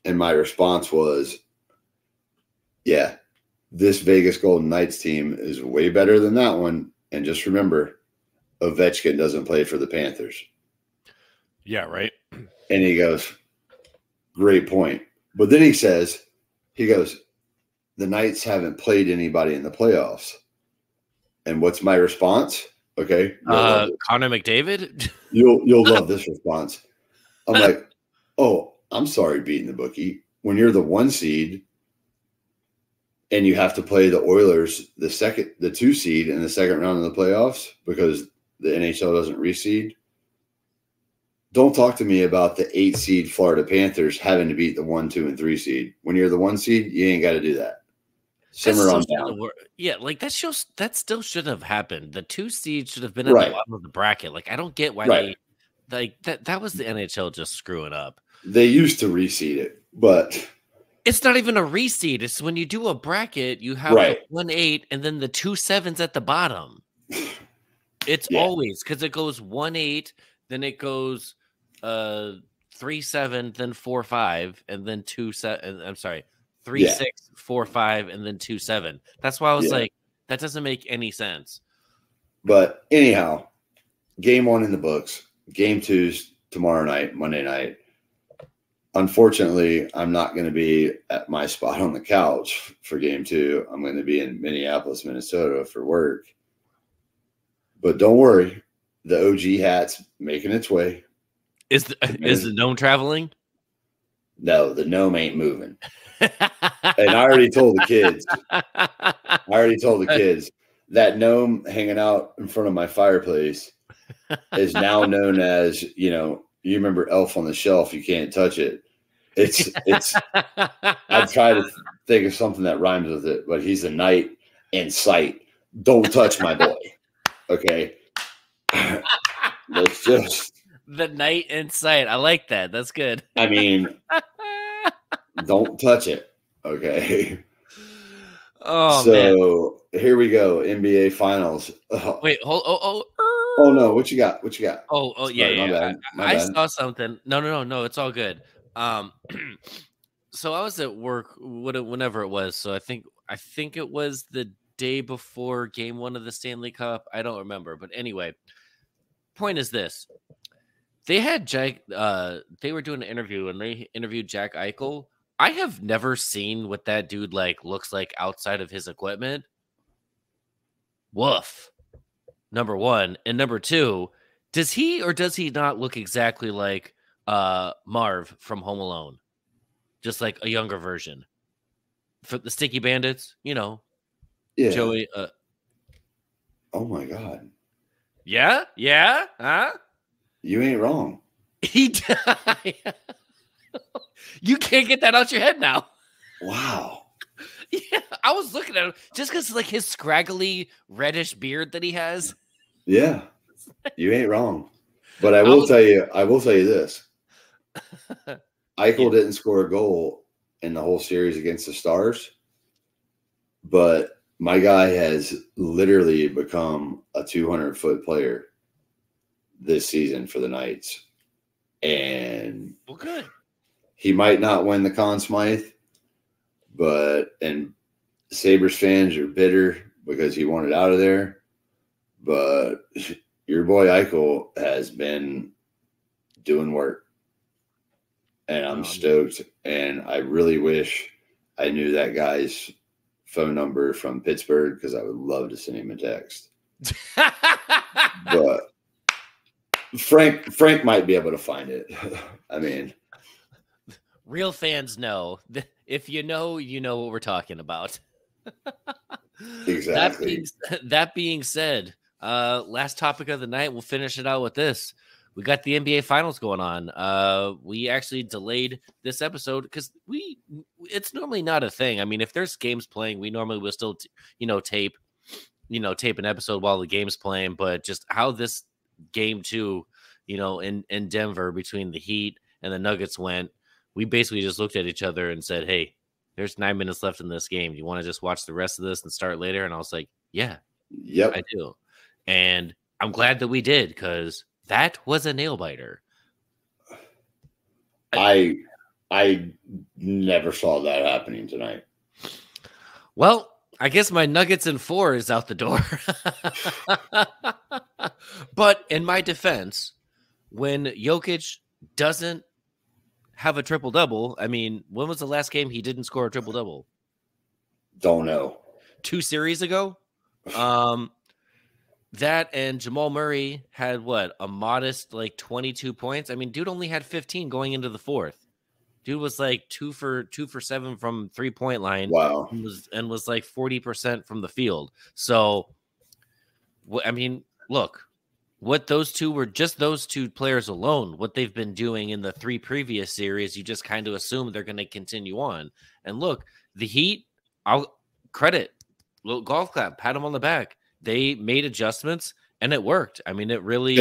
And my response was, yeah, this Vegas Golden Knights team is way better than that one. And just remember, Ovechkin doesn't play for the Panthers. Yeah, right. And he goes, great point. But then he goes, the Knights haven't played anybody in the playoffs. And what's my response? Okay. Connor McDavid? You'll love this response. I'm like, oh, I'm sorry, Beating the Bookie. When you're the 1 seed and you have to play the Oilers, the 2 seed in the second round of the playoffs because the NHL doesn't reseed, don't talk to me about the 8 seed Florida Panthers having to beat the 1, 2, and 3 seed. When you're the 1 seed, you ain't got to do that. Simmer on down. Yeah, like that still shouldn't have happened. The 2 seed should have been at the bottom of the bracket. Like, I don't get why they like that. That was the NHL just screwing up. They used to reseed it, but it's not even a reseed. It's when you do a bracket, you have the 1-8 and then the 2 7s at the bottom. It's always because it goes 1-8, then it goes 3-7, then 4-5, and then 2-7. I'm sorry. 3-6, 4-5, and then 2-7. That's why I was like, that doesn't make any sense. But anyhow, game 1 in the books. Game 2's tomorrow night, Monday night. Unfortunately, I'm not going to be at my spot on the couch for game 2. I'm going to be in Minneapolis, Minnesota for work. But don't worry, the OG hat's making its way. Is the gnome traveling? No, the gnome ain't moving. And I already told the kids that gnome hanging out in front of my fireplace is now known as, you remember Elf on the Shelf, you can't touch it. It's I try to think of something that rhymes with it, but he's a knight in sight. Don't touch my boy. Okay. Let's just the knight in sight. I like that. That's good. I mean, don't touch it. Okay. Oh, so man. Here we go. NBA Finals. Wait, hold. Oh no! What you got? Oh, sorry, yeah. My bad. Saw something. No. It's all good. So I was at work whenever it was. So I think it was the day before Game 1 of the Stanley Cup. I don't remember, but anyway. Point is this: They had Jack. They were doing an interview and they interviewed Jack Eichel. I have never seen what that dude like looks like outside of his equipment. Woof. Number one. And number two, does he or does he not look exactly like Marv from Home Alone? Just like a younger version. For the Sticky Bandits, you know. Yeah. Joey. Oh my God. Yeah? Yeah? Huh? You ain't wrong. He died. You can't get that out your head now. Wow. Yeah, I was looking at him just because like his scraggly reddish beard that he has. Yeah, you ain't wrong. But I will tell you this. Eichel didn't score a goal in the whole series against the Stars, but my guy has literally become a 200-foot player this season for the Knights. And well, good. He might not win the Conn Smythe, and Sabres fans are bitter because he wanted out of there. But your boy Eichel has been doing work. And I'm stoked. And I really wish I knew that guy's phone number from Pittsburgh because I would love to send him a text. But Frank might be able to find it. I mean, real fans know. If you know what we're talking about. Exactly. That being said, last topic of the night, we'll finish it out with this. We got the NBA Finals going on. We actually delayed this episode because it's normally not a thing. I mean, if there's games playing, we normally will still, tape an episode while the game's playing. But just how this game 2, in Denver between the Heat and the Nuggets went, we basically just looked at each other and said, "Hey, there's 9 minutes left in this game. Do you want to just watch the rest of this and start later?" And I was like, "Yeah, yep, I do." And I'm glad that we did because that was a nail biter. I never saw that happening tonight. Well, I guess my Nuggets in 4 is out the door. But in my defense, when Jokic doesn't have a triple-double, I mean, when was the last game he didn't score a triple-double? Don't know. 2 series ago? That and Jamal Murray had a modest 22 points. I mean, dude only had 15 going into the 4th. Dude was 2 for 7 from 3-point line. Wow. And was 40% from the field. So, I mean, look, what those two players alone, what they've been doing in the 3 previous series, you just kind of assume they're going to continue on. And look, the Heat, I'll credit, little golf clap, pat them on the back. They made adjustments and it worked. I mean, it really.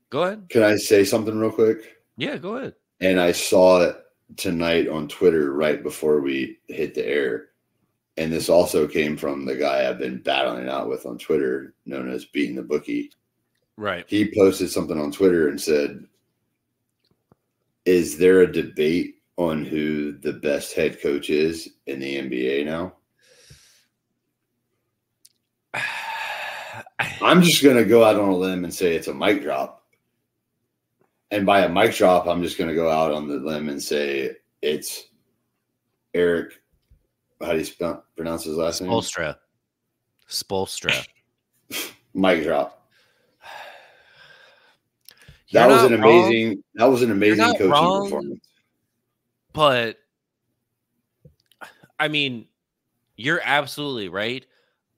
Go ahead. Can I say something real quick? Yeah, go ahead. And I saw it tonight on Twitter right before we hit the air. And this also came from the guy I've been battling out with on Twitter, known as Beating the Bookie. Right. He posted something on Twitter and said, "Is there a debate on who the best head coach is in the NBA now?" I'm just going to go out on a limb and say it's a mic drop. And by a mic drop, I'm just going to go out on the limb and say it's Eric. How do you pronounce his last name? Spoelstra. Mic drop. That was an amazing coaching performance. But I mean, you're absolutely right.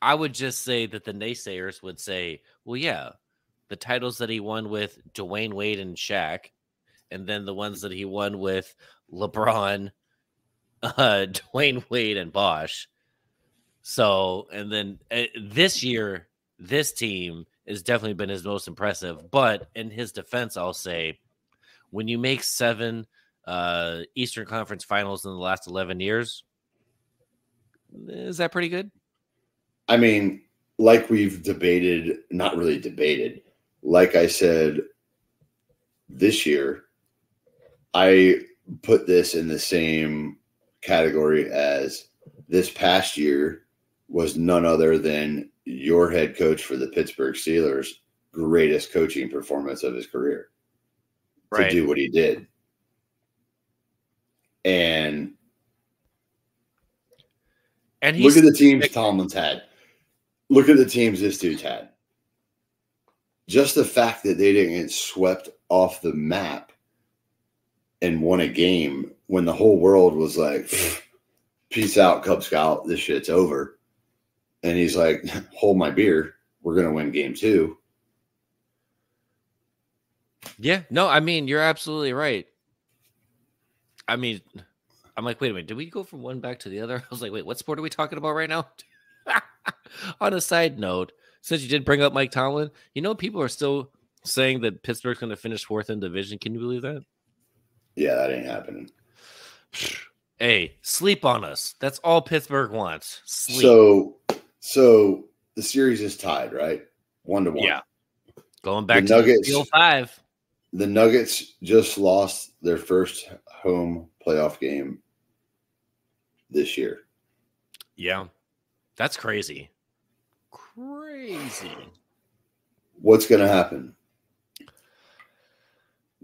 I would just say that the naysayers would say, well, yeah, the titles that he won with Dwayne Wade and Shaq, and then the ones that he won with LeBron, Dwayne Wade, and Bosh. So, and then this year, this team has definitely been his most impressive. But in his defense, I'll say, when you make 7 Eastern Conference Finals in the last 11 years, is that pretty good? I mean, like we've debated, not really debated. Like I said, this year, I put this in the same category as this past year was none other than your head coach for the Pittsburgh Steelers, greatest coaching performance of his career to do what he did. And look at the teams Tomlin's had. Look at the teams this dude's had. Just the fact that they didn't get swept off the map and won a game when the whole world was like, peace out, Cub Scout. This shit's over. And he's like, hold my beer. We're going to win game 2. Yeah. No, I mean, you're absolutely right. I mean, I'm like, wait a minute. Did we go from one back to the other? I was like, wait, what sport are we talking about right now? On a side note, since you did bring up Mike Tomlin, people are still saying that Pittsburgh's going to finish 4th in division. Can you believe that? Yeah, that ain't happening. Hey, sleep on us. That's all Pittsburgh wants. Sleep. So the series is tied, right? 1-1. Yeah. Going back to Nuggets, 5. The Nuggets just lost their first home playoff game this year. Yeah. That's crazy. Crazy. What's going to happen?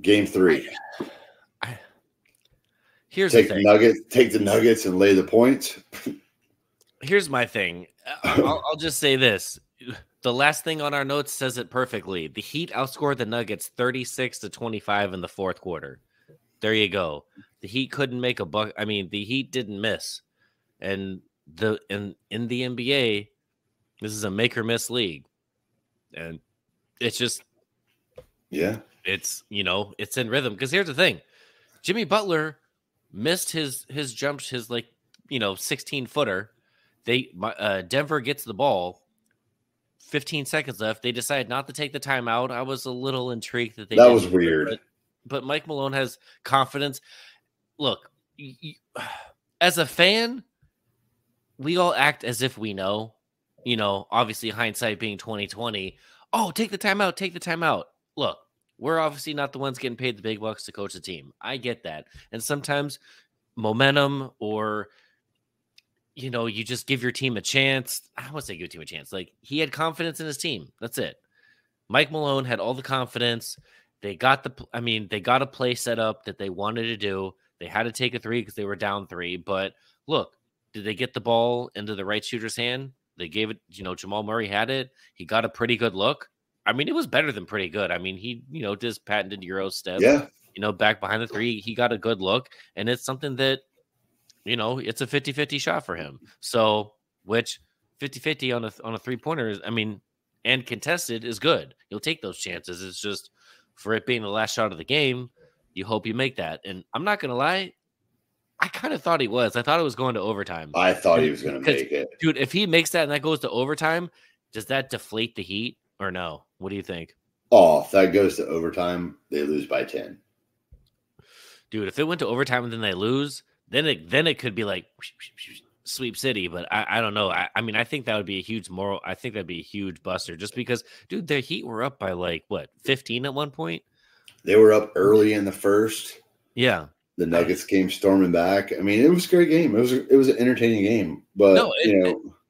Game 3. Here's the thing. Take the Nuggets and lay the points. Here's my thing. I'll just say this. The last thing on our notes says it perfectly. The Heat outscored the Nuggets 36-25 in the 4th quarter. There you go. The Heat couldn't make a buck. I mean, the Heat didn't miss. And in the NBA, this is a make or miss league. And it's just it's it's in rhythm. Because here's the thing. Jimmy Butler missed his 16-footer. Denver gets the ball. 15 seconds left. They decided not to take the timeout. I was a little intrigued that that was weird. But Mike Malone has confidence. Look, as a fan, we all act as if we know. Obviously hindsight being 2020. Oh, take the timeout. Take the timeout. Look, we're obviously not the ones getting paid the big bucks to coach the team. I get that. And sometimes momentum or you just give your team a chance. I don't want to say give your team a chance. Like, he had confidence in his team. That's it. Mike Malone had all the confidence. They got a play set up that they wanted to do. They had to take a 3 because they were down 3. But look, did they get the ball into the right shooter's hand? They gave it, Jamal Murray had it. He got a pretty good look. I mean, it was better than pretty good. I mean, he, did his patented Euro step. Yeah. Back behind the 3. He got a good look. And it's something that, it's a 50-50 shot for him. So, which 50-50 on a 3-pointer is, and contested is good. You'll take those chances. It's just for it being the last shot of the game, you hope you make that. And I'm not going to lie, I kind of thought he was. I thought it was going to overtime. I thought he was going to make it. Dude, if he makes that and that goes to overtime, does that deflate the Heat or no? What do you think? Oh, if that goes to overtime, they lose by 10. Dude, if it went to overtime and then they lose, then it could be like sweep city, but I don't know. I mean, I think that would be a huge moral. I think that'd be a huge buster just because, dude, the Heat were up by 15 at one point. They were up early in the first. Yeah. The Nuggets came storming back. I mean, it was a great game. It was an entertaining game, but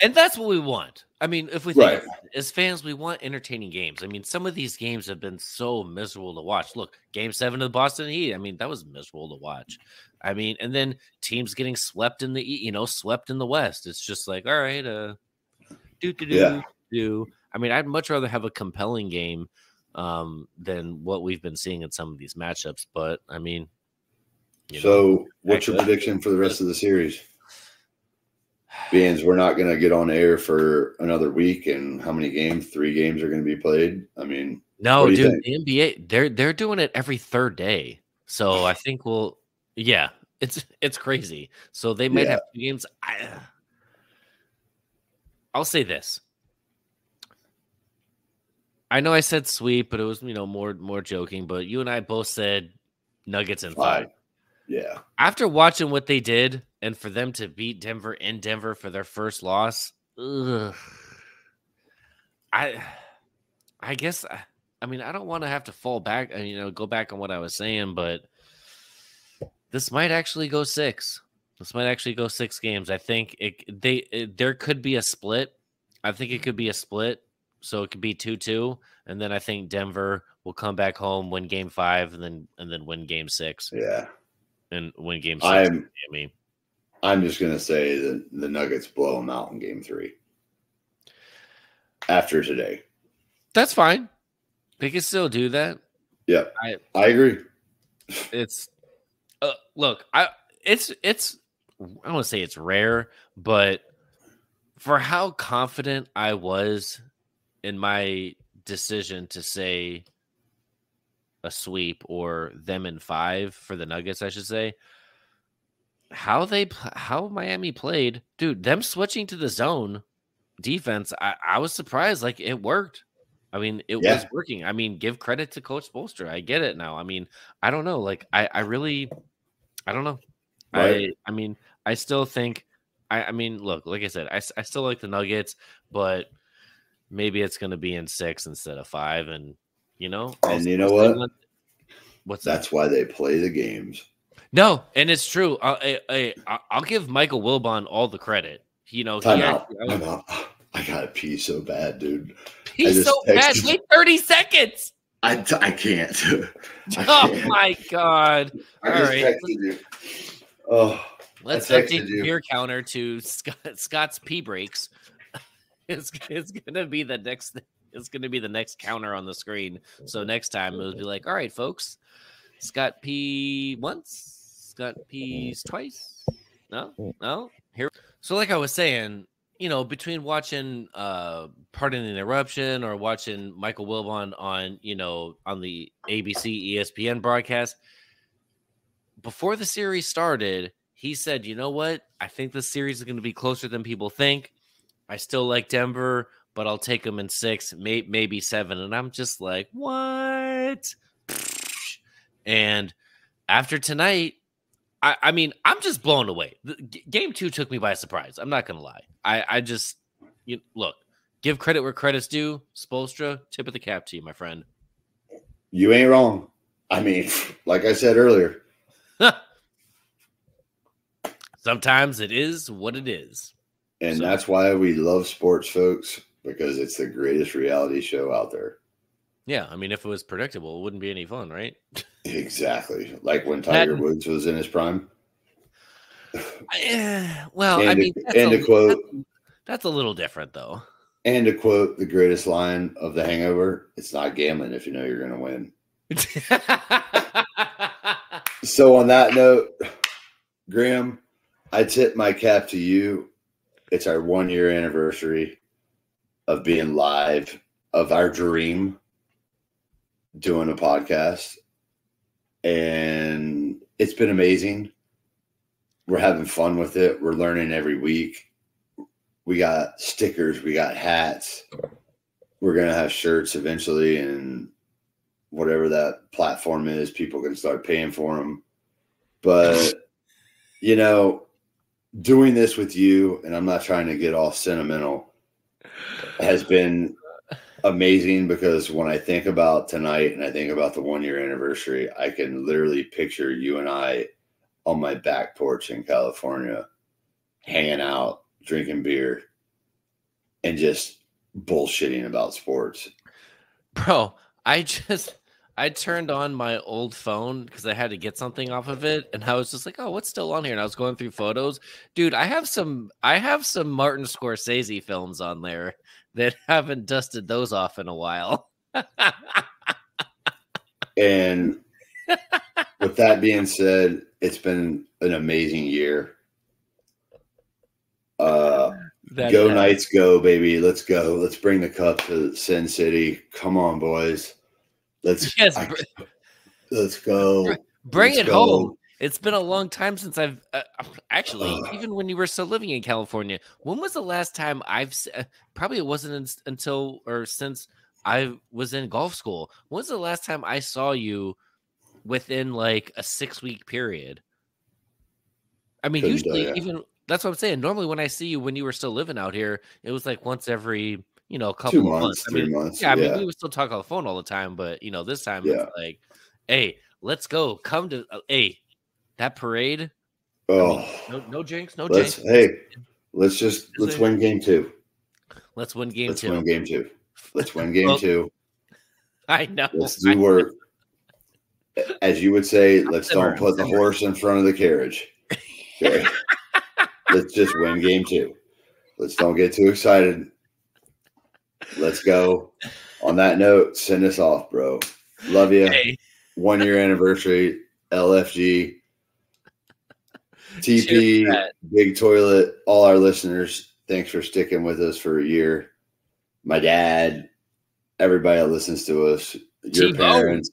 and that's what we want. I mean, if we think as fans, we want entertaining games. I mean, some of these games have been so miserable to watch. Look, Game 7 of the Boston Heat. I mean, that was miserable to watch. I mean, and then teams getting swept in swept in the West. It's just like, all right, do. I mean, I'd much rather have a compelling game than what we've been seeing in some of these matchups. But I mean, so what's your prediction for the rest of the series? Being we're not going to get on air for another week, and how many games? 3 games are going to be played. I mean, no, dude, the NBA they're doing it every 3rd day. So I think it's crazy. So they might have 2 games. I'll say this. I know I said sweep, but it was more joking. But you and I both said Nuggets in 5. Yeah. After watching what they did, and for them to beat Denver in Denver for their first loss, I guess. I mean, I don't want to have to fall back and go back on what I was saying, but this might actually go 6. This might actually go 6 games. I think there could be a split. I think it could be a split. So it could be 2-2, and then I think Denver will come back home, win Game 5, and then win Game 6. Yeah, and win Game 6. I'm just gonna say that the Nuggets blow them out in Game 3 after today. That's fine. They can still do that. Yeah, I agree. It's look, I don't want to say it's rare, but for how confident I was in my decision to say a sweep or them in 5 for the Nuggets, I should say, how Miami played, dude, them switching to the zone defense, I was surprised. Like, it worked. I mean, it was working. I mean, give credit to Coach Spoelstra. I get it now. I mean, I don't know. Like, I don't know. Right. I mean, I still think, I mean, look, like I said, I still like the Nuggets, but maybe it's going to be in 6 instead of 5. And, you know what? What's that? That's why they play the games. No, and it's true. I'll give Michael Wilbon all the credit. You know, Time out. I gotta pee so bad, dude. He's so bad. Wait 30 seconds. I can't. Oh my God! All right. Let's update the beer counter to Scott's pee breaks. It's gonna be the next. It's gonna be the next counter on the screen. So next time it'll be like, all right, folks. Scott pee once. Scott pees twice. No. Here. So like I was saying, you know, between watching Pardon the Interruption or watching Michael Wilbon on, you know, on the ABC ESPN broadcast, before the series started, he said, you know what? I think the series is going to be closer than people think. I still like Denver, but I'll take them in 6, maybe 7. And I'm just like, what? And after tonight, I mean, I'm just blown away. Game 2 took me by surprise. I'm not going to lie. I just, look, give credit where credit's due. Spoelstra, tip of the cap to you, my friend. You ain't wrong. I mean, like I said earlier. Sometimes it is what it is. And that's why we love sports, folks, because it's the greatest reality show out there. Yeah, I mean, if it was predictable, it wouldn't be any fun, right? Exactly. Like when Tiger Woods was in his prime. Well, and I mean, that's a little different, though. And to quote the greatest line of The Hangover, it's not gambling if you know you're going to win. So on that note, Graham, I tip my cap to you. It's our 1-year anniversary of being live, of our dream, doing a podcast. And it's been amazing. We're having fun with it. We're learning every week. We got stickers. We got hats. We're going to have shirts eventually. And whatever that platform is, people can start paying for them. But, you know, doing this with you, and I'm not trying to get all sentimental, has been amazing, because when I think about tonight and I think about the 1-year anniversary, I can literally picture you and I on my back porch in California, hanging out, drinking beer, and just bullshitting about sports. Bro, I turned on my old phone because I had to get something off of it, and I was just like, "Oh, what's still on here?" And I was going through photos, dude. I have some Martin Scorsese films on there that haven't dusted those off in a while. And with that being said, it's been an amazing year. Go Knights, go, baby! Let's go. Let's bring the cup to Sin City. Come on, boys. Let's go. Bring it home. It's been a long time since I've actually, even when you were still living in California, when was the last time probably it wasn't until or since I was in golf school. When was the last time I saw you within like a 6-week period? I mean, usually even that's what I'm saying. Normally when I see you when you were still living out here, it was like once every, you know, a couple 2 months, 3 months. Yeah, I mean, we would still talk on the phone all the time, but you know, this time it's like, hey, let's go. Come to that parade. Oh, I mean, no jinx, no jinx. Hey, let's win game 2. Let's win game 2. Let's win game 2. Let's win game 2. I know. Let's do work. As you would say, let's don't put the horse in front of the carriage. Okay. Let's just win game 2. Let's don't get too excited. Let's go. On that note, send us off, bro. Love you. Hey. 1 year anniversary, LFG, TP, Big Toilet, all our listeners. Thanks for sticking with us for a year. My dad, everybody that listens to us, your parents,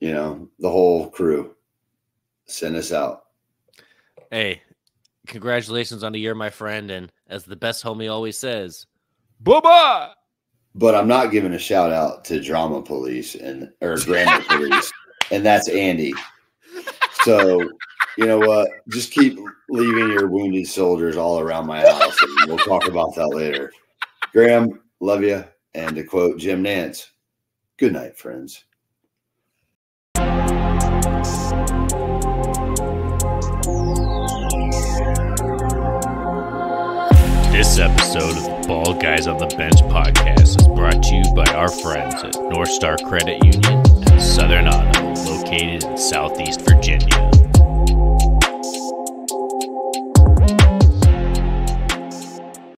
you know, the whole crew. Send us out. Hey, congratulations on the year, my friend. And as the best homie always says, bye-bye. But I'm not giving a shout out to Drama Police or Grammar Police, and that's Andy. So, you know what? Just keep leaving your wounded soldiers all around my house, and we'll talk about that later. Graham, love you. And to quote Jim Nance, good night, friends. This episode of the Bald Guys on the Bench podcast is brought to you by our friends at North Star Credit Union and Southern Auto, located in Southeast Virginia.